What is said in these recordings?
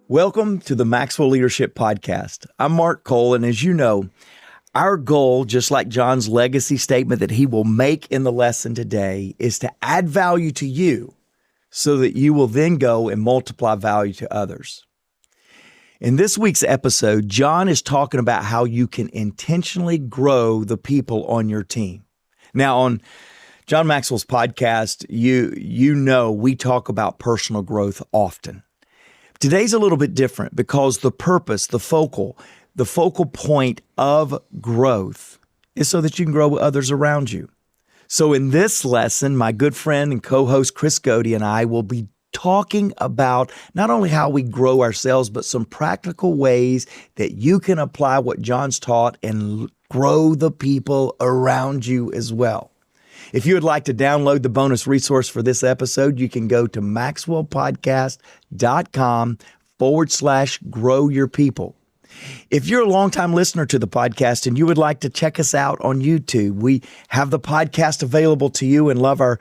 Welcome to the Maxwell Leadership Podcast. I'm Mark Cole, and as you know, our goal, just like John's legacy statement that he will make in the lesson today, is to add value to you so that you will then go and multiply value to others. In this week's episode, John is talking about how you can intentionally grow the people on your team. Now, on John Maxwell's podcast, you know we talk about personal growth often. Today's a little bit different because the purpose, the focal point of growth is so that you can grow others around you. So in this lesson, my good friend and co-host Chris Godey and I will be talking about not only how we grow ourselves, but some practical ways that you can apply what John's taught and grow the people around you as well. If you would like to download the bonus resource for this episode, you can go to maxwellpodcast.com/grow your people. If you're a longtime listener to the podcast and you would like to check us out on YouTube, we have the podcast available to you and love our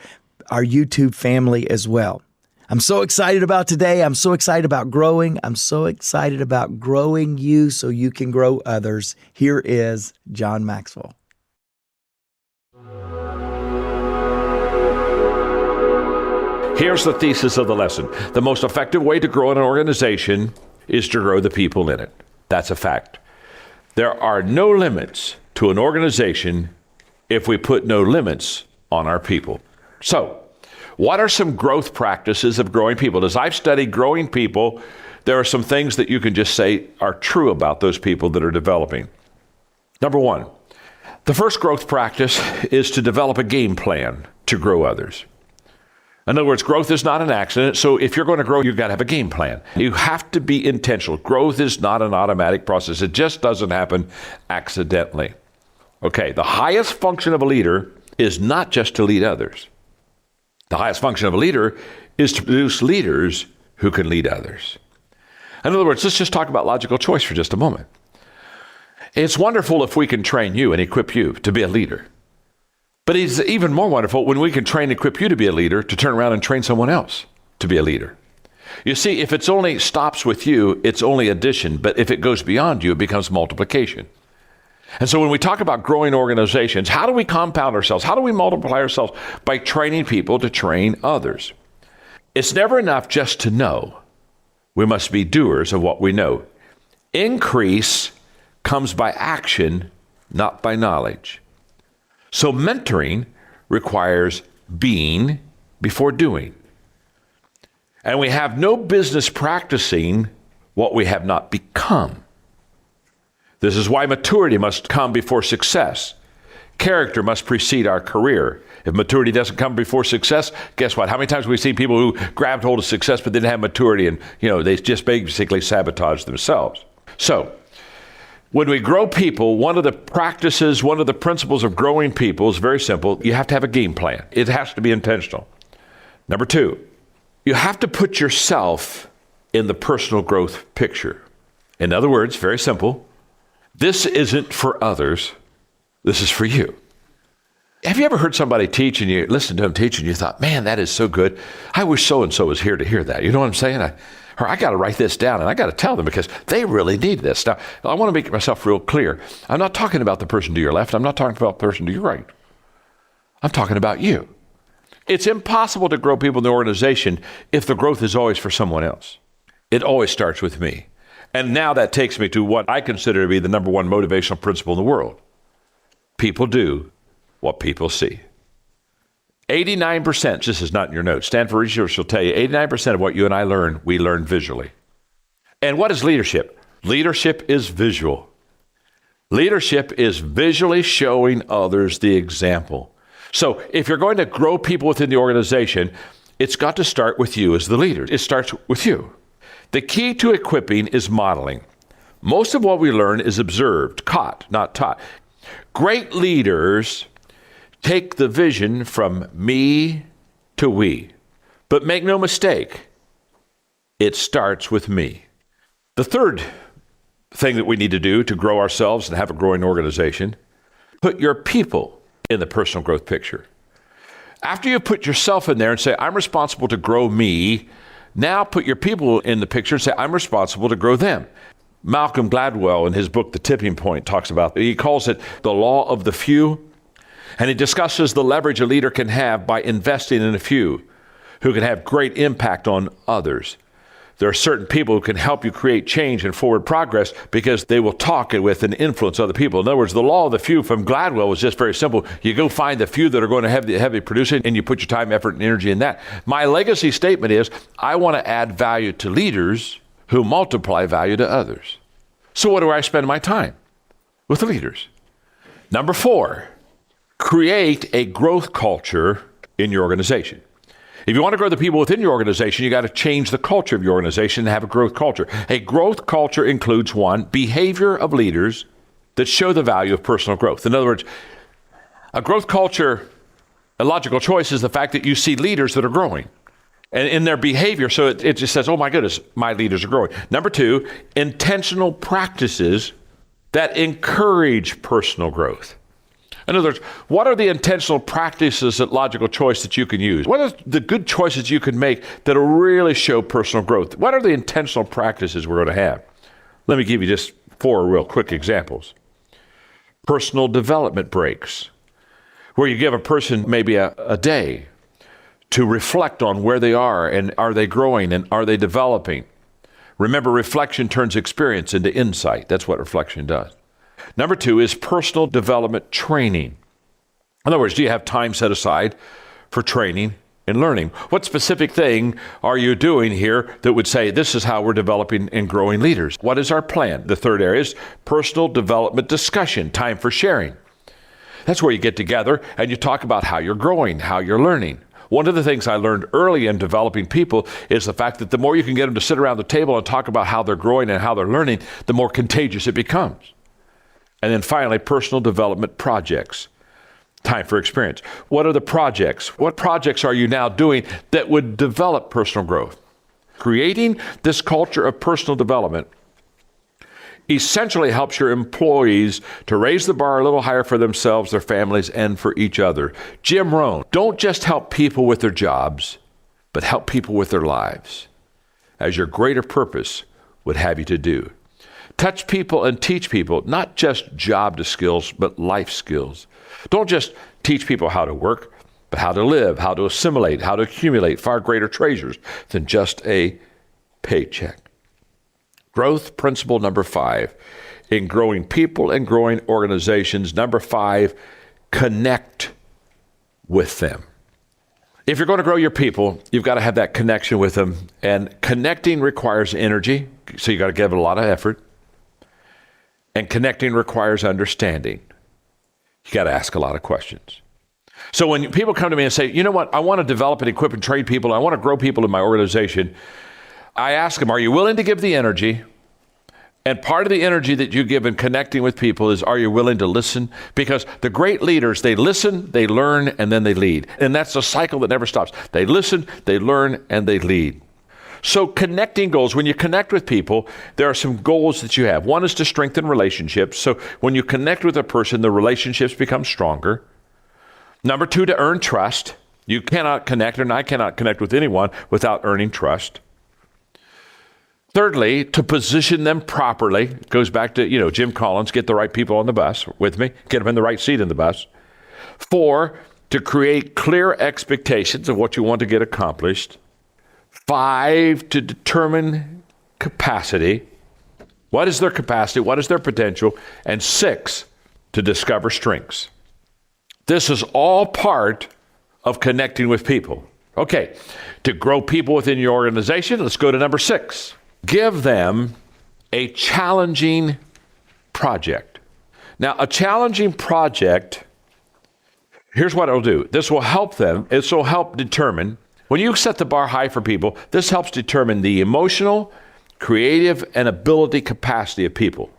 YouTube family as well. I'm so excited about today. I'm so excited about growing. I'm so excited about growing you so you can grow others. Here is John Maxwell. Here's the thesis of the lesson. The most effective way to grow an organization is to grow the people in it. That's a fact. There are no limits to an organization if we put no limits on our people. So, what are some growth practices of growing people? As I've studied growing people, there are some things that you can just say are true about those people that are developing. Number one, the first growth practice is to develop a game plan to grow others. In other words, growth is not an accident. So if you're going to grow, you've got to have a game plan. You have to be intentional. Growth is not an automatic process. It just doesn't happen accidentally. Okay, the highest function of a leader is not just to lead others. The highest function of a leader is to produce leaders who can lead others. In other words, let's just talk about logical choice for just a moment. It's wonderful if we can train you and equip you to be a leader. But it's even more wonderful when we can train and equip you to be a leader, to turn around and train someone else to be a leader. You see, if it's only stops with you, it's only addition. But if it goes beyond you, it becomes multiplication. And so when we talk about growing organizations, how do we compound ourselves? How do we multiply ourselves? By training people to train others. It's never enough just to know. We must be doers of what we know. Increase comes by action, not by knowledge. So mentoring requires being before doing. And we have no business practicing what we have not become. This is why maturity must come before success. Character must precede our career. If maturity doesn't come before success, guess what? How many times have we seen people who grabbed hold of success but didn't have maturity and, they just basically sabotage themselves? So, when we grow people, one of the principles of growing people is very simple. You have to have a game plan. It has to be intentional. Number two, you have to put yourself in the personal growth picture. In other words, very simple, this isn't for others, this is for you. Have you ever heard somebody teach and you listened to them teach and you thought, man, that is so good. I wish so-and-so was here to hear that. You know what I'm saying? I got to write this down and I got to tell them because they really need this. Now, I want to make myself real clear. I'm not talking about the person to your left. I'm not talking about the person to your right. I'm talking about you. It's impossible to grow people in the organization if the growth is always for someone else. It always starts with me. And now that takes me to what I consider to be the number one motivational principle in the world. People do what people see. 89%, this is not in your notes, Stanford research will tell you, 89% of what you and I learn, we learn visually. And what is leadership? Leadership is visual. Leadership is visually showing others the example. So if you're going to grow people within the organization, it's got to start with you as the leader. It starts with you. The key to equipping is modeling. Most of what we learn is observed, caught, not taught. Great leaders take the vision from me to we. But make no mistake, it starts with me. The third thing that we need to do to grow ourselves and have a growing organization, put your people in the personal growth picture. After you put yourself in there and say, I'm responsible to grow me, Now put your people in the picture and say, I'm responsible to grow them. Malcolm Gladwell, in his book, The Tipping Point, talks about, he calls it the law of the few. And he discusses the leverage a leader can have by investing in a few who can have great impact on others. There are certain people who can help you create change and forward progress because they will talk with and influence other people. In other words, the law of the few from Gladwell was just very simple. You go find the few that are going to have the heavy producing, and you put your time, effort, and energy in that. My legacy statement is, I want to add value to leaders who multiply value to others. So what do I spend my time? With the leaders. Number 4, create a growth culture in your organization. If you want to grow the people within your organization, you got to change the culture of your organization and have a growth culture. A growth culture includes 1, behavior of leaders that show the value of personal growth. In other words, a growth culture, a logical choice is the fact that you see leaders that are growing. And in their behavior, so it just says, oh my goodness, my leaders are growing. Number 2, intentional practices that encourage personal growth. In other words, what are the intentional practices at logical choice that you can use? What are the good choices you can make that will really show personal growth? What are the intentional practices we're going to have? Let me give you just 4 real quick examples. Personal development breaks, where you give a person maybe a day to reflect on where they are and are they growing and are they developing. Remember, reflection turns experience into insight. That's what reflection does. Number 2 is personal development training. In other words, do you have time set aside for training and learning? What specific thing are you doing here that would say, this is how we're developing and growing leaders? What is our plan? The 3rd area is personal development discussion, time for sharing. That's where you get together and you talk about how you're growing, how you're learning. One of the things I learned early in developing people is the fact that the more you can get them to sit around the table and talk about how they're growing and how they're learning, the more contagious it becomes. And then finally, personal development projects. Time for experience. What are the projects? What projects are you now doing that would develop personal growth? Creating this culture of personal development essentially helps your employees to raise the bar a little higher for themselves, their families, and for each other. Jim Rohn, don't just help people with their jobs, but help people with their lives, as your greater purpose would have you to do. Touch people and teach people, not just job skills, but life skills. Don't just teach people how to work, but how to live, how to assimilate, how to accumulate far greater treasures than just a paycheck. Growth principle number 5, in growing people and growing organizations. Number 5, connect with them. If you're going to grow your people, you've got to have that connection with them. And connecting requires energy, so you got to give it a lot of effort. And connecting requires understanding. You got to ask a lot of questions. So when people come to me and say, you know what, I want to develop and equip and train people, I want to grow people in my organization, I ask them, are you willing to give the energy? And part of the energy that you give in connecting with people is, are you willing to listen? Because the great leaders, they listen, they learn, and then they lead. And that's a cycle that never stops. They listen, they learn, and they lead. So connecting goals, when you connect with people, there are some goals that you have. One is to strengthen relationships. So when you connect with a person, the relationships become stronger. Number 2, to earn trust. You cannot connect, and I cannot connect with anyone without earning trust. Thirdly, to position them properly. It goes back to, Jim Collins, get the right people on the bus with me, get them in the right seat in the bus. 4, to create clear expectations of what you want to get accomplished. 5, to determine capacity. What is their capacity? What is their potential? And 6, to discover strengths. This is all part of connecting with people. Okay, to grow people within your organization, let's go to number 6. Give them a challenging project. Now, a challenging project, here's what it'll do. This will help them. This will help determine, when you set the bar high for people, this helps determine the emotional, creative, and ability capacity of people.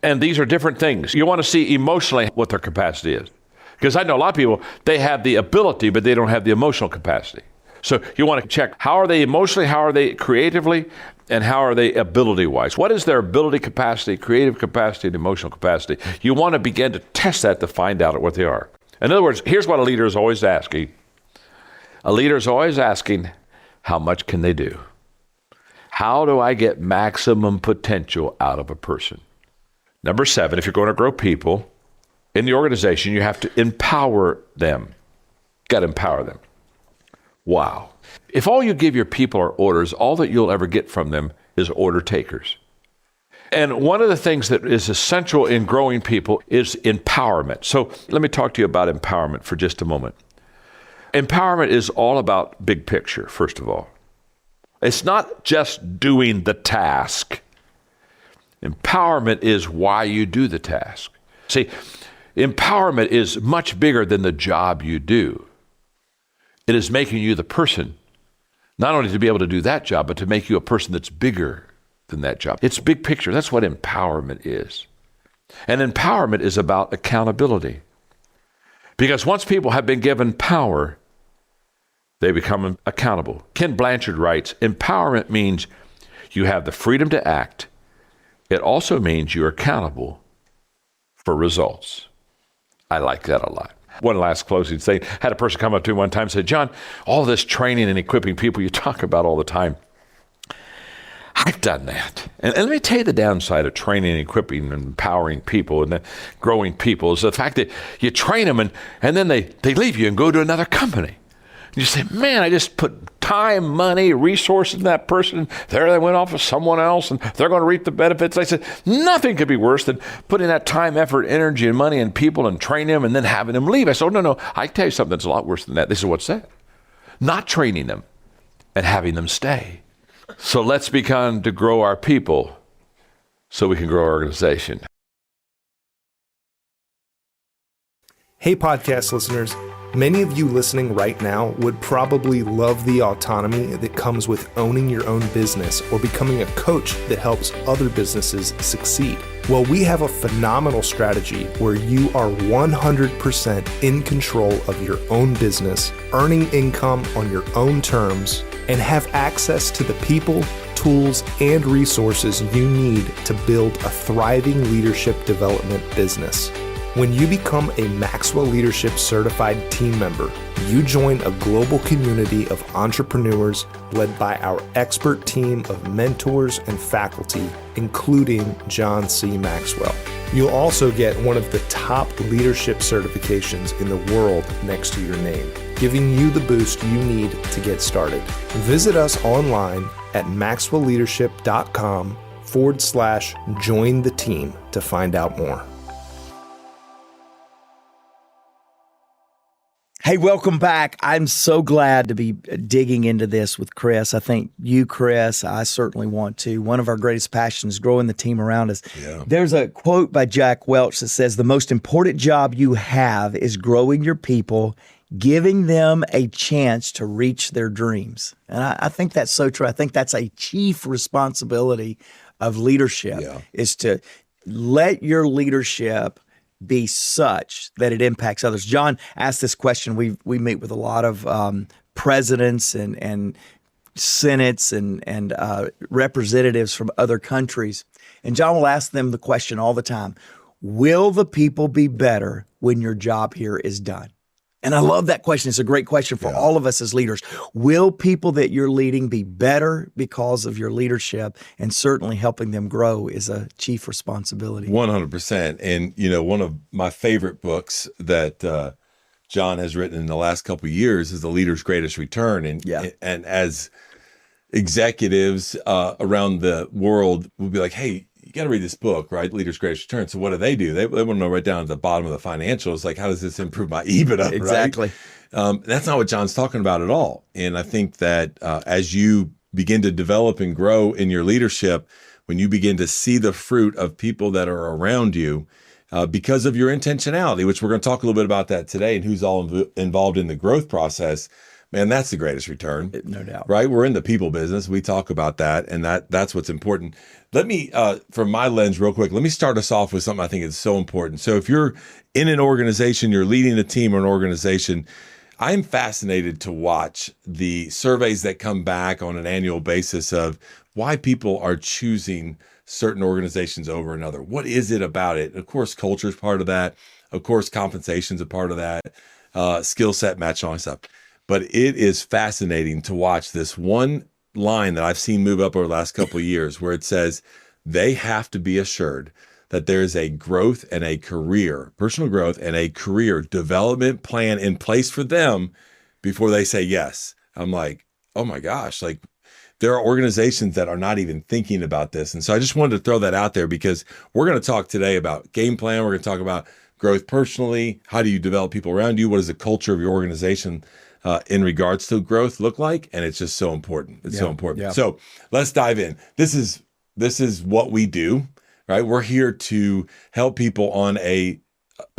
And these are different things. You want to see emotionally what their capacity is. Because I know a lot of people, they have the ability, but they don't have the emotional capacity. So you want to check, how are they emotionally, how are they creatively, and how are they ability-wise? What is their ability capacity, creative capacity, and emotional capacity? You want to begin to test that to find out what they are. In other words, here's what a leader is always asking. A leader is always asking, How much can they do? How do I get maximum potential out of a person? Number 7, if you're going to grow people in the organization, you have to empower them. Got to empower them. Wow. If all you give your people are orders, all that you'll ever get from them is order takers. And one of the things that is essential in growing people is empowerment. So let me talk to you about empowerment for just a moment. Empowerment is all about big picture, first of all. It's not just doing the task. Empowerment is why you do the task. See, empowerment is much bigger than the job you do. It is making you the person, not only to be able to do that job, but to make you a person that's bigger than that job. It's big picture. That's what empowerment is. And empowerment is about accountability. Because once people have been given power, they become accountable. Ken Blanchard writes, empowerment means you have the freedom to act. It also means you're accountable for results. I like that a lot. One last closing thing. Had a person come up to me one time and said, John, all this training and equipping people you talk about all the time, I've done that. And let me tell you the downside of training and equipping and empowering people and growing people is the fact that you train them and then they leave you and go to another company. And you say, man, I just put time, money, resources in that person. There they went off with someone else and they're going to reap the benefits. I said, nothing could be worse than putting that time, effort, energy, and money and people and train them and then having them leave. I said, oh, no, I can tell you something that's a lot worse than that. They said, what's that? Not training them and having them stay. So let's begin to grow our people so we can grow our organization. Hey, podcast listeners. Many of you listening right now would probably love the autonomy that comes with owning your own business or becoming a coach that helps other businesses succeed. Well, we have a phenomenal strategy where you are 100% in control of your own business, earning income on your own terms, and have access to the people, tools, and resources you need to build a thriving leadership development business. When you become a Maxwell Leadership Certified Team member, you join a global community of entrepreneurs led by our expert team of mentors and faculty, including John C. Maxwell. You'll also get one of the top leadership certifications in the world next to your name, giving you the boost you need to get started. Visit us online at maxwellleadership.com/join the team to find out more. Hey, welcome back. I'm so glad to be digging into this with Chris. I think you, Chris, I certainly want to. One of our greatest passions is growing the team around us. Yeah. There's a quote by Jack Welch that says, the most important job you have is growing your people, giving them a chance to reach their dreams. And I think that's so true. I think that's a chief responsibility of leadership, is to let your leadership be such that it impacts others. John asked this question. We meet with a lot of presidents and senates and representatives from other countries. And John will ask them the question all the time, will the people be better when your job here is done? And I love that question. It's a great question for all of us as leaders. Will people that you're leading be better because of your leadership? And certainly helping them grow is a chief responsibility. 100%. And, you know, one of my favorite books that John has written in the last couple of years is The Leader's Greatest Return. And as executives around the world will be like, hey, you got to read this book, right? Leader's Greatest Return. So what do? They want to know right down at the bottom of the financials, like, how does this improve my EBITDA? Exactly. Right? That's not what John's talking about at all. And I think that as you begin to develop and grow in your leadership, when you begin to see the fruit of people that are around you, because of your intentionality, which we're going to talk a little bit about that today, and who's all involved in the growth process, man, that's the greatest return. No doubt. Right? We're in the people business. We talk about that, and that's what's important. Let me, from my lens real quick, let me start us off with something I think is so important. So if you're in an organization, you're leading a team or an organization, I'm fascinated to watch the surveys that come back on an annual basis of why people are choosing certain organizations over another. What is it about it? Of course, culture is part of that. Of course, compensation is a part of that. Skill set match, all that stuff. but it is fascinating to watch this one line that I've seen move up over the last couple of years where it says they have to be assured that there's a growth and a career, personal growth and a career development plan in place for them before they say yes. I'm like, oh my gosh, like there are organizations that are not even thinking about this. And so I just wanted to throw that out there because we're going to talk today about game plan. We're going to talk about growth personally. How do you develop people around you? What does the culture of your organization in regards to growth look like? And it's just so important. It's so important. Yeah. So let's dive in. This is what we do, right? We're here to help people on a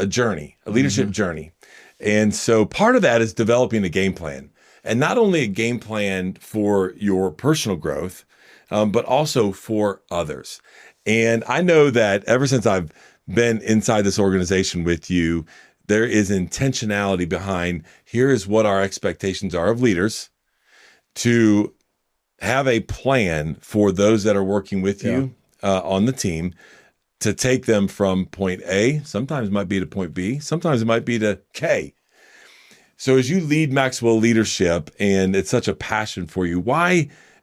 journey, a leadership journey. And so part of that is developing a game plan, and not only a game plan for your personal growth, but also for others. And I know that ever since I've been inside this organization with you, there is intentionality behind here is what our expectations are of leaders to have a plan for those that are working with you on the team to take them from point A, sometimes it might be to point B, sometimes it might be to K. So as you lead Maxwell Leadership, and it's such a passion for you,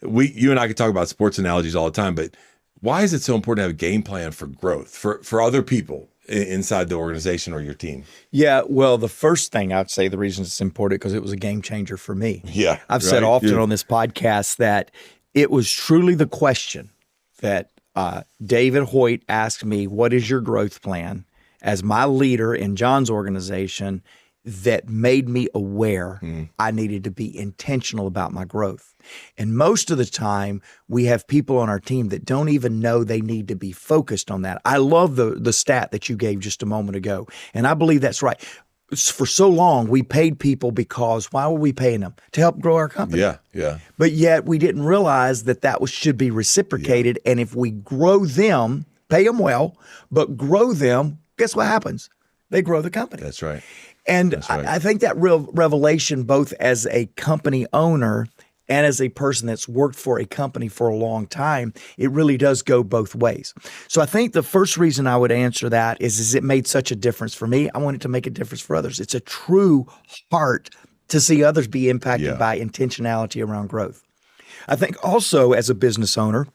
you and I could talk about sports analogies all the time, but why is it so important to have a game plan for growth for other people inside the organization or your team? Yeah, well, the first thing I'd say the reason it's important because it was a game changer for me. Yeah, I've said often on this podcast that it was truly the question that David Hoyt asked me, what is your growth plan as my leader in John's organization, that made me aware I needed to be intentional about my growth. And most of the time, we have people on our team that don't even know they need to be focused on that. I love the stat that you gave just a moment ago, and I believe that's right. For so long, we paid people because why were we paying them? To help grow our company. Yeah. But yet we didn't realize that should be reciprocated. And if we grow them, pay them well, but grow them, guess what happens? They grow the company. That's right. And That's right. I think that real revelation, both as a company owner and as a person that's worked for a company for a long time, it really does go both ways. So I think the first reason I would answer that is it made such a difference for me. I want it to make a difference for others. It's a true heart to see others be impacted by intentionality around growth. I think also as a business owner,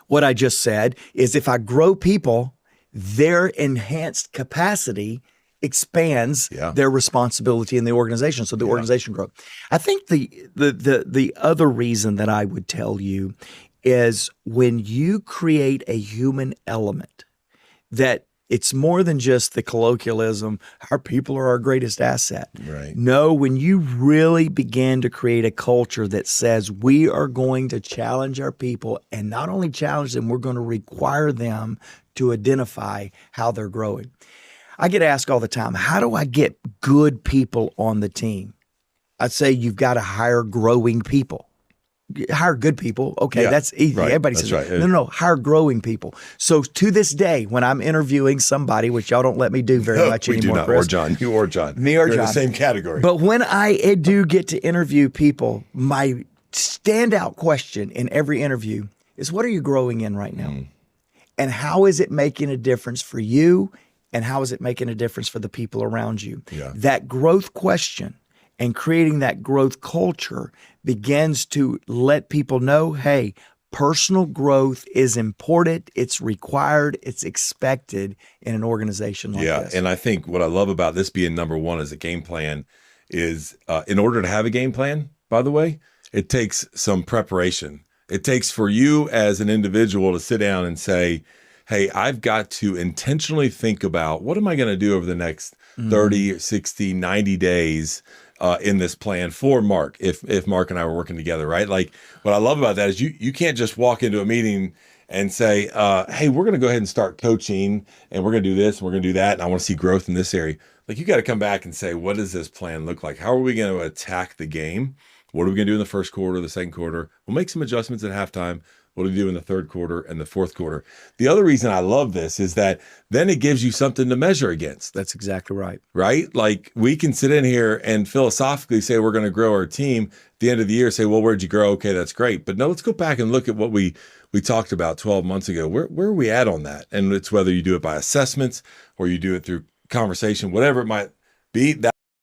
what I just said is if I grow people, their enhanced capacity expands their responsibility in the organization, so the organization grows. I think the other reason that I would tell you is when you create a human element, that it's more than just the colloquialism, our people are our greatest asset. Right. No, when you really begin to create a culture that says we are going to challenge our people, and not only challenge them, we're going to require them to identify how they're growing. I get asked all the time, how do I get good people on the team? I'd say you've got to hire growing people. Hire good people. Okay, that's easy. Right. Everybody That's says, right. no, hire growing people. So to this day, when I'm interviewing somebody, which y'all don't let me do very much we anymore, do not. Chris, Or John. You or John. Me or You're John. in the same category. But when I do get to interview people, my standout question in every interview is, what are you growing in right now? And how is it making a difference for you? And how is it making a difference for the people around you? Yeah. That growth question and creating that growth culture begins to let people know, hey, personal growth is important, it's required, it's expected in an organization like this. And I think what I love about this being number one as a game plan is in order to have a game plan, by the way, it takes some preparation. It takes for you as an individual to sit down and say, hey, I've got to intentionally think about what am I going to do over the next 30, 60, 90 days in this plan for Mark, if Mark and I were working together, right? Like what I love about that is you can't just walk into a meeting and say, hey, we're going to go ahead and start coaching and we're going to do this and we're going to do that. And I want to see growth in this area. Like you got to come back and say, what does this plan look like? How are we going to attack the game? What are we going to do in the first quarter, the second quarter? We'll make some adjustments at halftime. What do we do in the third quarter and the fourth quarter? The other reason I love this is that then it gives you something to measure against. That's exactly right. Right? Like we can sit in here and philosophically say we're going to grow our team. At the end of the year, say, well, where'd you grow? Okay, that's great. But no, let's go back and look at what we talked about 12 months ago. Where are we at on that? And it's whether you do it by assessments or you do it through conversation, whatever it might be.